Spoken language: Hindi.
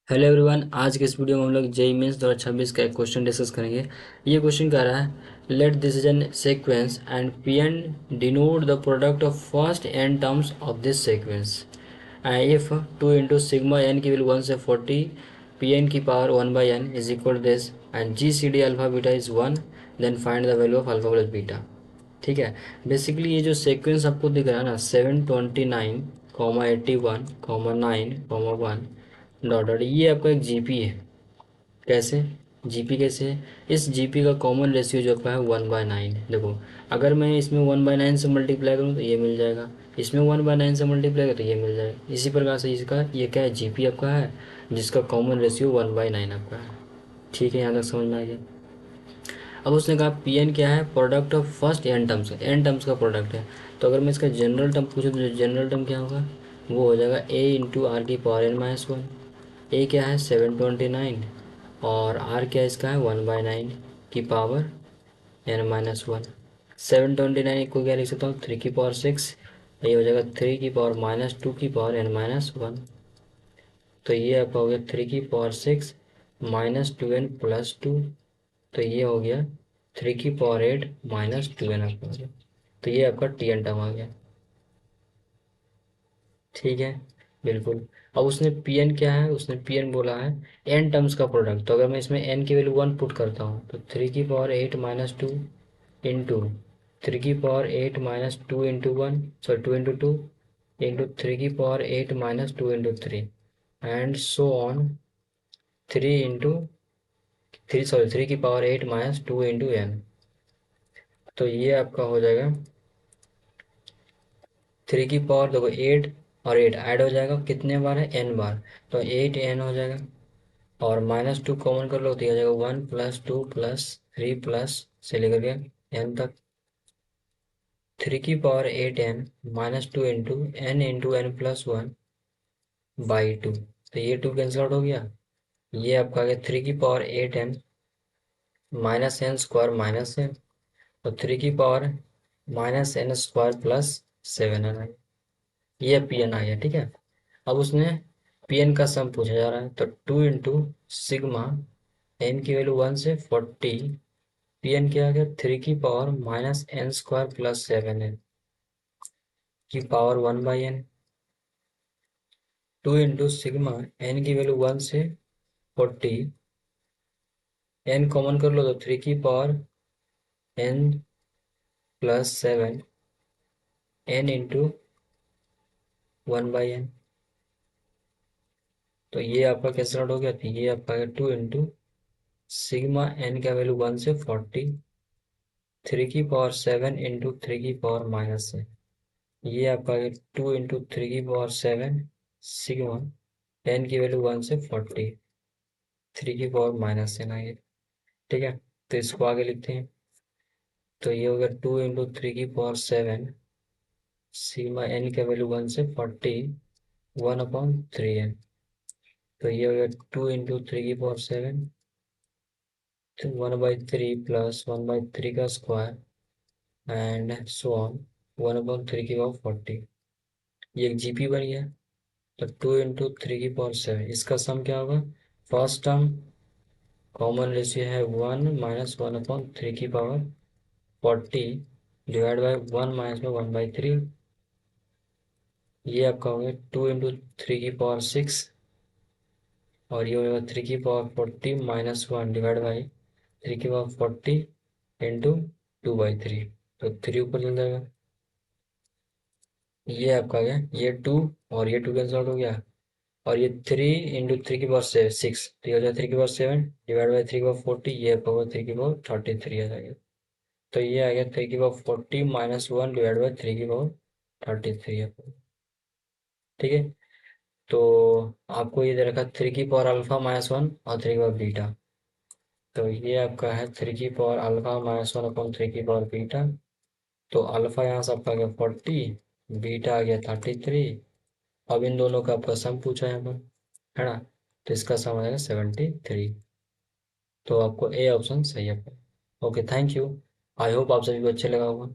Hello everyone. आज के इस वीडियो में हम लोग जेईई मेंस 2026 का एक क्वेश्चन डिस्कस करेंगे। ये क्वेश्चन कह रहा है let this is an sequence and P n denote the product of first n terms of this sequence. If 2 into sigma N की वैल्यू 1 से 40 पी एन की power 1 by n is equal this and G C D alpha beta is 1, then find the value of alpha plus beta. ठीक है। बेसिकली ये जो सीक्वेंस आपको दिख रहा है ना 729 comma 81 comma 9 comma 1 dot dot, ये आपका एक जीपी है। कैसे जीपी कैसे है? इस जीपी का कॉमन रेशियो जो आपका है 1/9। देखो, अगर मैं इसमें 1/9 से मल्टीप्लाई करूँ तो ये मिल जाएगा, इसमें 1/9 से मल्टीप्लाई करूँ तो ये मिल जाएगा। इसी प्रकार से इसका ये क्या है, जीपी आपका है जिसका कॉमन रेशियो 1/9 आपका है। ठीक है, यहाँ तक समझ में आ गया। अब उसने कहा पी एन क्या है, product of first n terms, n terms का प्रोडक्ट है। तो अगर मैं इसका जनरल टर्म पूछूँ तो जनरल टर्म क्या होगा, वो हो जाएगा ए इंटू आर की पावर एन माइनस वन। ए क्या है 729 और आर क्या है इसका है 1/9 की पावर एन माइनस वन। 729 को क्या लिख सकता हूँ 3 की पावर 6, ये हो जाएगा 3 की पावर माइनस टू की पावर एन माइनस वन। तो ये आपका हो गया 3 की power 6 minus two n plus two. तो ये हो गया 3 की पावर 8 माइनस टू एन आपका हो गया। तो ये आपका टी एन टर्म आ गया। ठीक है, बिल्कुल। अब उसने पी एन क्या है, उसने पी एन बोला है एन टर्म्स का प्रोडक्ट। तो अगर मैं इसमें एन की वैल्यू 1 पुट करता हूँ तो 3 की पावर 8 माइनस टू इंटू 3 की power 8 minus two into one, sorry 2 into two into 3 की power 8 minus two into three and so on 3 into three, sorry 3 की power 8 minus two into N. तो ये आपका हो जाएगा 3 की पावर, देखो 8 और 8 ऐड हो जाएगा, कितने बार है एन बार, तो 8 एन हो जाएगा। और माइनस टू कॉमन कर लो तो ये आ जाएगा 1 plus two plus three plus से लेकर के एन तक। 3 की power 8 N minus two into n plus one by two. तो ये टू कैंसिल आउट हो गया। ये आपका आ गया 3 की power 8 N minus N square minus N, तो 3 की power minus N square plus 7 N आई। ये पी एन आ गया। ठीक है। अब उसने पी एन का सम पूछा जा रहा है, तो 2 इंटू सिग्मा एन की वैल्यू 1 से 40 पी एन क्या आ गया 3 की power minus N square plus 7 N की power 1/n। 2 into sigma N की वैल्यू 1 से 40, एन कॉमन कर लो तो 3 की power n plus 7 n into 1/n। तो ये आपका कैंसिल आउट हो गया, तो ये आपका 2 इंटू सिग्मा एन का वैल्यू 1 से 40 3 की पावर 7 इंटू 3 की पावर माइनस है। ये आपका 2 इंटू 3 की पावर 7 सिग्मा एन की वैल्यू 1 से 40 3 की पावर माइनस है ना ये। ठीक है, तो इसको आगे लिखते हैं। तो ये हो गया 2 इंटू 3 की पावर 7 सिग्मा एन का वैल्यू 1 से 40 1/3 एन। तो ये हो गया 2 इंटू 3 की पावर 7 तो 1/3 प्लस 1/3 का स्क्वायर एंड सो ऑन 1/3 की पावर 40। ये एक जीपी बन गया। तो 2 इंटू 3 की पावर 7 इसका सम क्या होगा, फर्स्ट टर्म कॉमन रेशियो है 1 माइनस 1/3 की पावर 40 डिवाइड बाई 1 माइनस में 1/3। ये आपका हो गया 2 इंटू 3 की पावर 6 और ये हो जाएगा 3 की power 40 minus one divide by 3 की पावर 40 इंटू 2/3। तो 3 ऊपर चल जाएगा। ये आपका आ गया, ये 2 और ये 2 कैंसिल आउट हो गया। और ये 3 इंटू 3 की पावर 6, तो ये हो जाएगा 3 की पावर 7 डिवाइड बाई 3 की पावर 40, ये आपका होगा 3 की पावर 33 आ जाएगा। तो ये आ गया 3 की power 40 minus one divide by 3 की पावर 33 आपको। ठीक है। तो आपको ये दे रखा 3 की पावर अल्फा माइनस वन और 3 की पावर बीटा। तो ये आपका है 3 की power alpha minus one upon 3 की पावर बीटा। तो अल्फा यहाँ से आपका आ गया 40, बीटा आ गया 33। अब इन दोनों का आपका सम पूछा है यहाँ पर, है ना। तो इसका सम आएगा 73। तो आपको ए ऑप्शन सही है। Okay, thank you. I hope आप सभी को अच्छे लगा होगा।